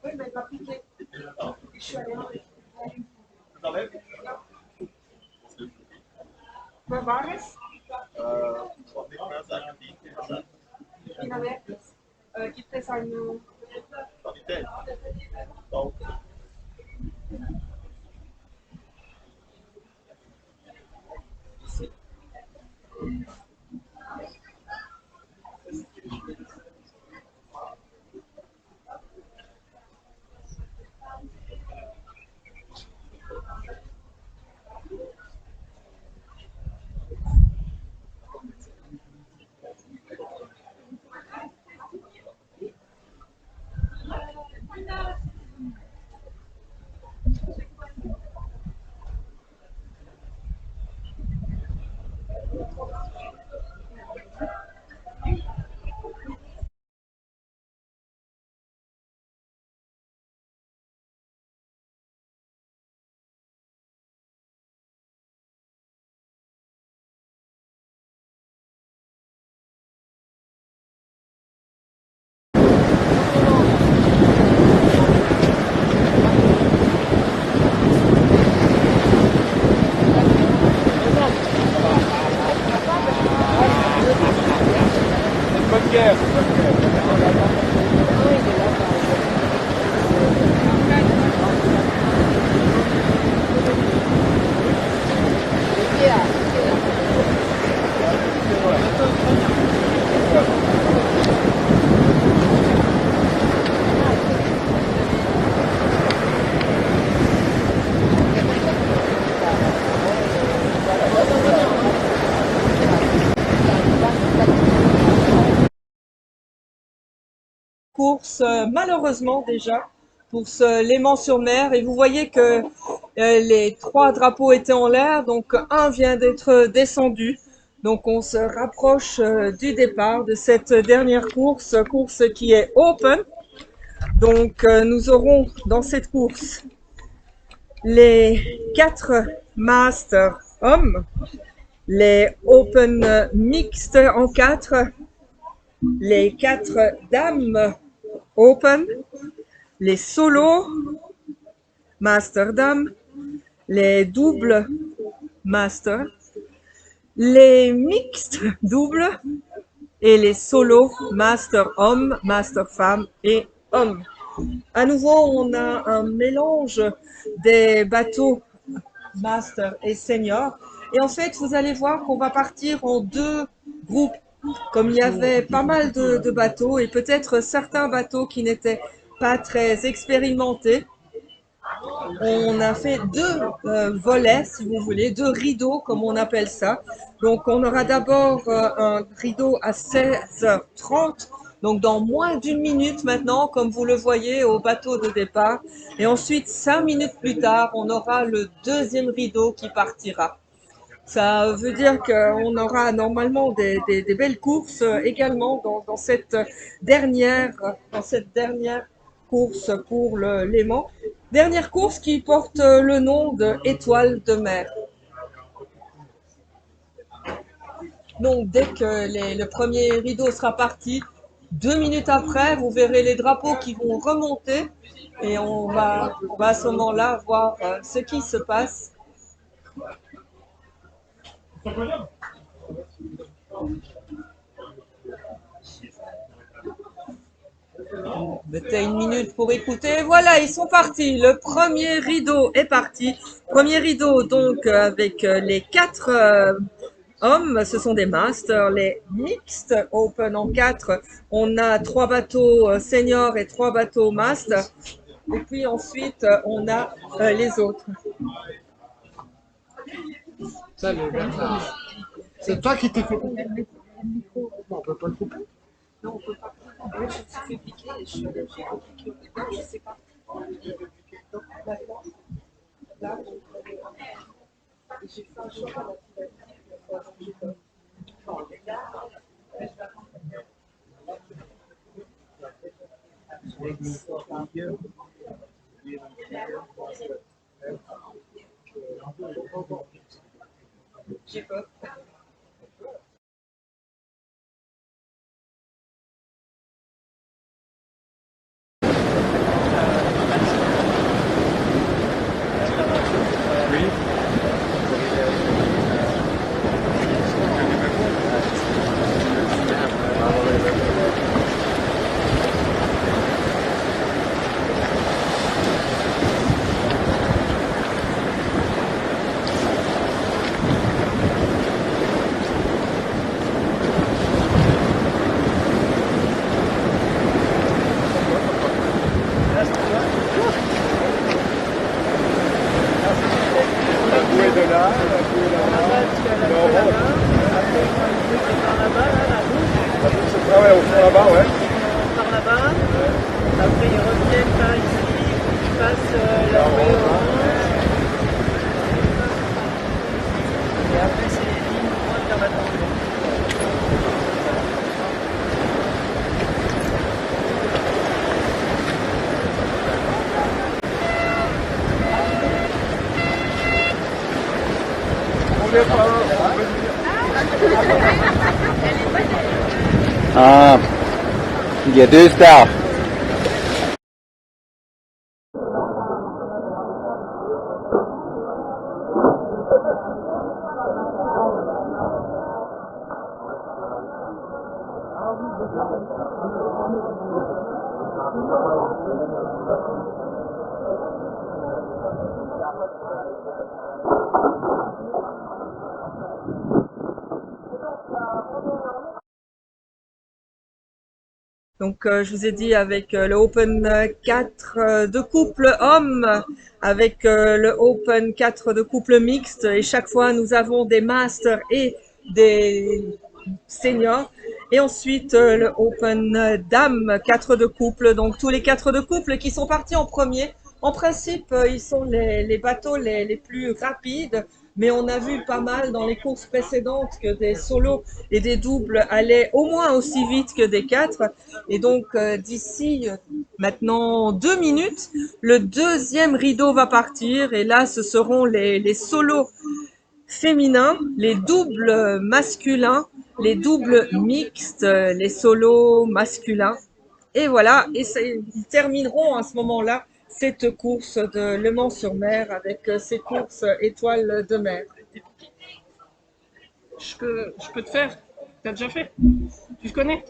Oui, mais pas piqué. Je suis allée en Bavares, una vez, gibt es eine course, malheureusement déjà, pour ce Léman-sur-Mer. Et vous voyez que les trois drapeaux étaient en l'air, donc un vient d'être descendu. Donc on se rapproche du départ de cette dernière course, course qui est open. Donc nous aurons dans cette course les 4 masters hommes, les open mixtes en 4, les 4 dames open, les solos master dame, les doubles master, les mixtes doubles et les solos master homme, master femme et homme. À nouveau, on a un mélange des bateaux master et senior. Et en fait, vous allez voir qu'on va partir en 2 groupes. Comme il y avait pas mal de bateaux et peut-être certains bateaux qui n'étaient pas très expérimentés, on a fait 2 volets, si vous voulez, 2 rideaux, comme on appelle ça. Donc, on aura d'abord un rideau à 16h30, donc dans moins d'une minute maintenant, comme vous le voyez au bateau de départ. Et ensuite, 5 minutes plus tard, on aura le deuxième rideau qui partira. Ça veut dire qu'on aura normalement des belles courses également dans cette dernière course pour le Léman. Dernière course qui porte le nom de Étoile de mer. Donc dès que le premier rideau sera parti, 2 minutes après, vous verrez les drapeaux qui vont remonter et on va à ce moment-là voir ce qui se passe. Mettez une minute pour écouter. Voilà, ils sont partis. Le premier rideau est parti. Premier rideau donc avec les 4 hommes. Ce sont des masters. Les mixed open en 4. On a 3 bateaux seniors et 3 bateaux master. Et puis ensuite, on a les autres. Salut Bernard. C'est toi qui t'es fait couper le micro. Non, on peut pas le couper. Non, on peut pas. Moi, je me suis fait piquer et je suis allée piquer au départ, je sais pas. Maintenant, là, j'ai fait un choc à la fenêtre. Ah, il y a deux stars. Donc, je vous ai dit avec le Open 4 de couple homme, avec le Open 4 de couple mixte, et chaque fois nous avons des masters et des seniors. Et ensuite le Open Dame 4 de couple, donc tous les 4 de couple qui sont partis en premier. En principe, ils sont les bateaux les plus rapides, mais on a vu pas mal dans les courses précédentes que des solos et des doubles allaient au moins aussi vite que des 4. Et donc, d'ici maintenant 2 minutes, le deuxième rideau va partir. Et là, ce seront les solos féminins, les doubles masculins, les doubles mixtes, les solos masculins. Et voilà, et ils termineront à ce moment-là cette course de Le Mans-sur-Mer avec ces courses étoiles de mer. Je peux te faire. T'as déjà fait? Tu le connais?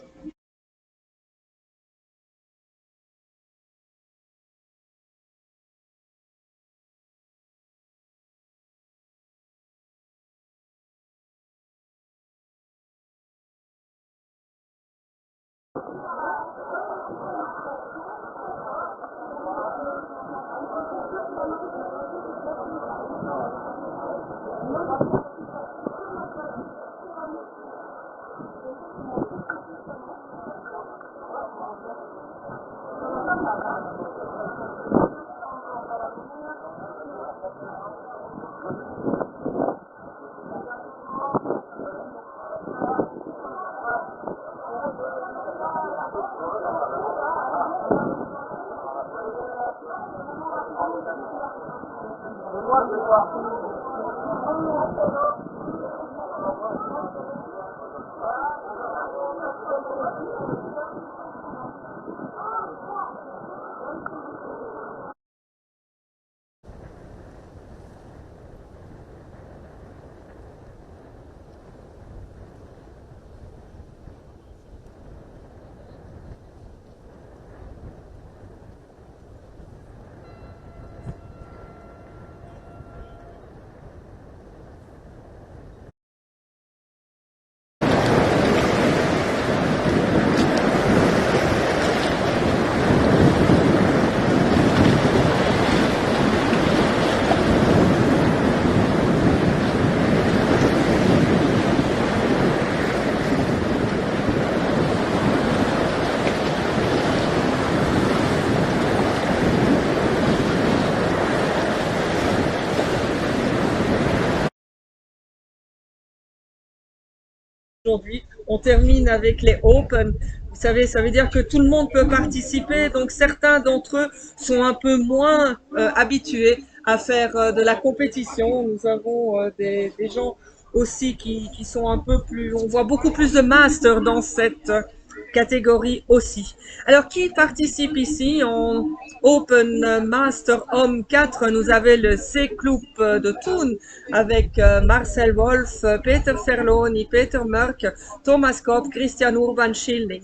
Aujourd'hui, on termine avec les Open. Vous savez, ça veut dire que tout le monde peut participer. Donc certains d'entre eux sont un peu moins habitués à faire de la compétition. Nous avons des gens aussi qui sont un peu plus... On voit beaucoup plus de masters dans cette catégorie aussi. Alors, qui participe ici en Open Master Homme 4? Nous avons le C-Club de Thun avec Marcel Wolf, Peter Ferloni, Peter Merck, Thomas Kopp, Christian Urban Schilling.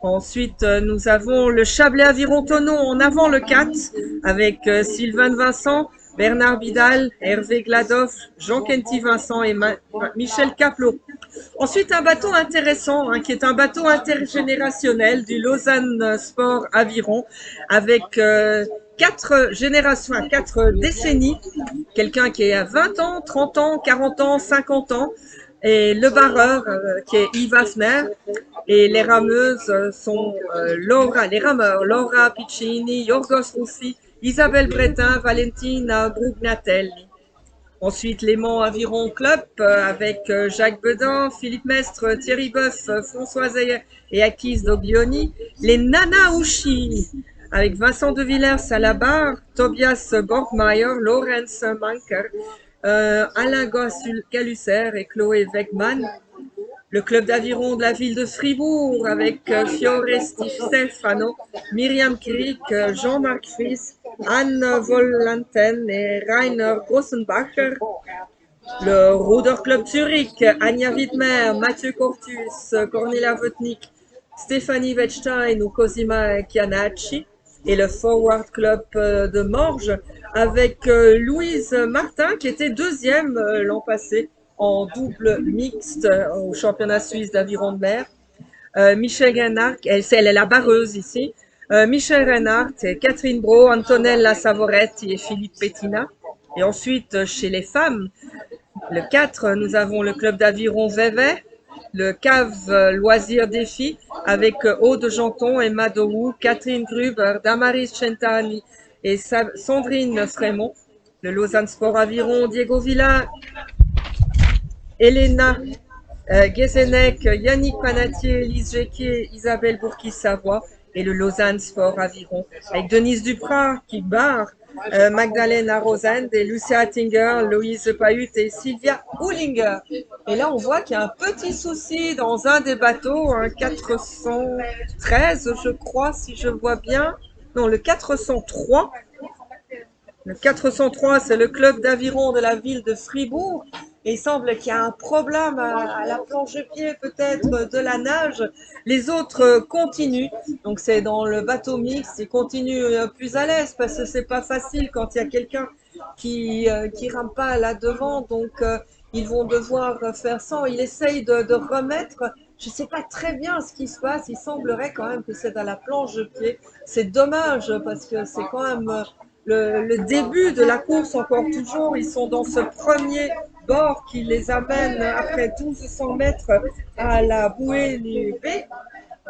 Ensuite, nous avons le Chablais Aviron Tonneau en avant le 4 avec Sylvain Vincent, Bernard Vidal, Hervé Gladoff, Jean-Kenty Vincent et Michel Caplot. Ensuite, un bateau intéressant, qui est un bateau intergénérationnel du Lausanne Sport Aviron avec 4 générations, 4 décennies. Quelqu'un qui est à 20 ans, 30 ans, 40 ans, 50 ans. Et le barreur, qui est Yves Hafner. Et les rameuses sont les rameurs, Laura Piccini, Yorgos Ruffi, Isabelle Bretin, Valentina Brugnatelli. Ensuite, les Mans Aviron Club avec Jacques Bedin, Philippe Mestre, Thierry Boeuf, François Zeyer et Akis Doglioni. Les Nana Ushi avec Vincent de Villers à la barre, Tobias Borgmeier, Lorenz Manker, Alain Galusser et Chloé Wegman. Le club d'aviron de la ville de Fribourg avec Fiore Stefano, Myriam Krieg, Jean-Marc Fries, Anne Vollanten et Rainer Grossenbacher. Le Ruder Club Zurich, Anja Widmer, Mathieu Cortus, Cornelia Wotnik, Stéphanie Wettstein ou Cosima Chianacci. Et le Forward Club de Morges avec Louise Martin qui était deuxième l'an passé en double mixte au championnat suisse d'aviron de mer. Michel Reinhardt, elle est la barreuse ici. Michel Reinhardt, Catherine Bro, Antonella Savoretti et Philippe Pettina. Et ensuite, chez les femmes, le 4, nous avons le club d'aviron Vevey, le CAV Loisirs Défi avec Aude Janton, Emma Dowou, Catherine Gruber, Damaris Centani et Sandrine Frémont. Le Lausanne Sport Aviron, Diego Villa, Elena Guézenec, Yannick Panatier, Elise Jequier, Isabelle Bourki-Savoie et le Lausanne Sport Aviron avec Denise Duprat qui barre, Magdalena Rosand et Lucia Attinger, Louise Pahut et Sylvia Houlinger. Et là, on voit qu'il y a un petit souci dans un des bateaux, un 413, je crois, si je vois bien. Non, le 403. Le 403, c'est le club d'aviron de la ville de Fribourg. Et il semble qu'il y a un problème à la planche de pied, peut-être de la nage. Les autres continuent. Donc c'est dans le bateau mixte, ils continuent plus à l'aise parce que c'est pas facile quand il y a quelqu'un qui rame pas là devant. Donc ils vont devoir faire ça. Il essaye de remettre. Je sais pas très bien ce qui se passe. Il semblerait quand même que c'est à la planche de pied. C'est dommage parce que c'est quand même le début de la course encore toujours. Ils sont dans ce premier bord qui les amène après 1200 mètres à la bouée du B.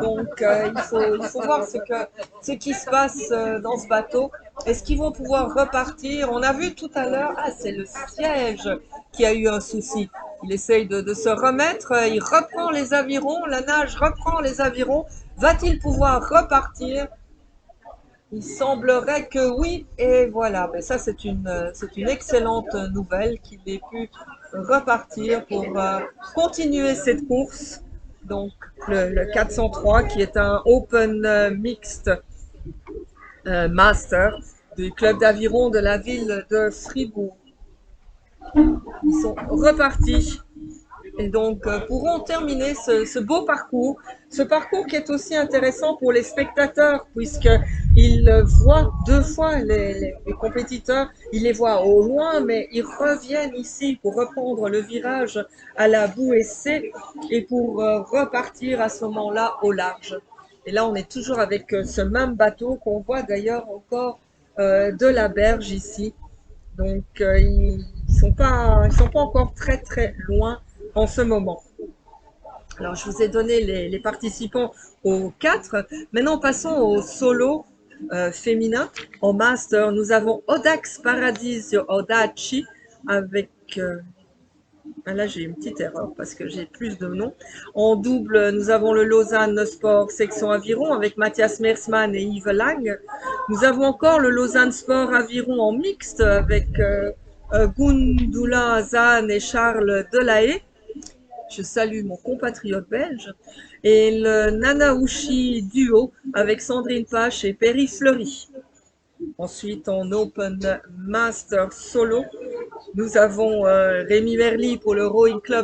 Donc il faut voir ce qui se passe dans ce bateau. Est-ce qu'ils vont pouvoir repartir? On a vu tout à l'heure, c'est le siège qui a eu un souci. Il essaye de se remettre, il reprend les avirons, la nage reprend les avirons. Va-t-il pouvoir repartir? Il semblerait que oui, et voilà. Mais ça, c'est une excellente nouvelle qu'il ait pu repartir pour continuer cette course. Donc, le 403 qui est un Open Mixed Master du club d'aviron de la ville de Fribourg. Ils sont repartis et donc pourront terminer ce beau parcours. Ce parcours qui est aussi intéressant pour les spectateurs puisqu'ils voient deux fois les compétiteurs, ils les voient au loin mais ils reviennent ici pour reprendre le virage à la bouée C et pour repartir à ce moment-là au large. Et là on est toujours avec ce même bateau qu'on voit d'ailleurs encore de la berge ici. Donc ils sont pas encore très très loin en ce moment. Alors, je vous ai donné les participants aux 4. Maintenant, passons au solo féminin. En master, nous avons Audax Paradiso Audaci avec... là, j'ai une petite erreur parce que j'ai plus de noms. En double, nous avons le Lausanne Sport Section Aviron avec Mathias Mersman et Yves Lang. Nous avons encore le Lausanne Sport Aviron en mixte avec Gundula Zahn et Charles Delahaye. Je salue mon compatriote belge. Et le Nanaushi Duo avec Sandrine Pache et Perry Fleury. Ensuite, en Open Master Solo, nous avons Rémi Merli pour le Rowing Club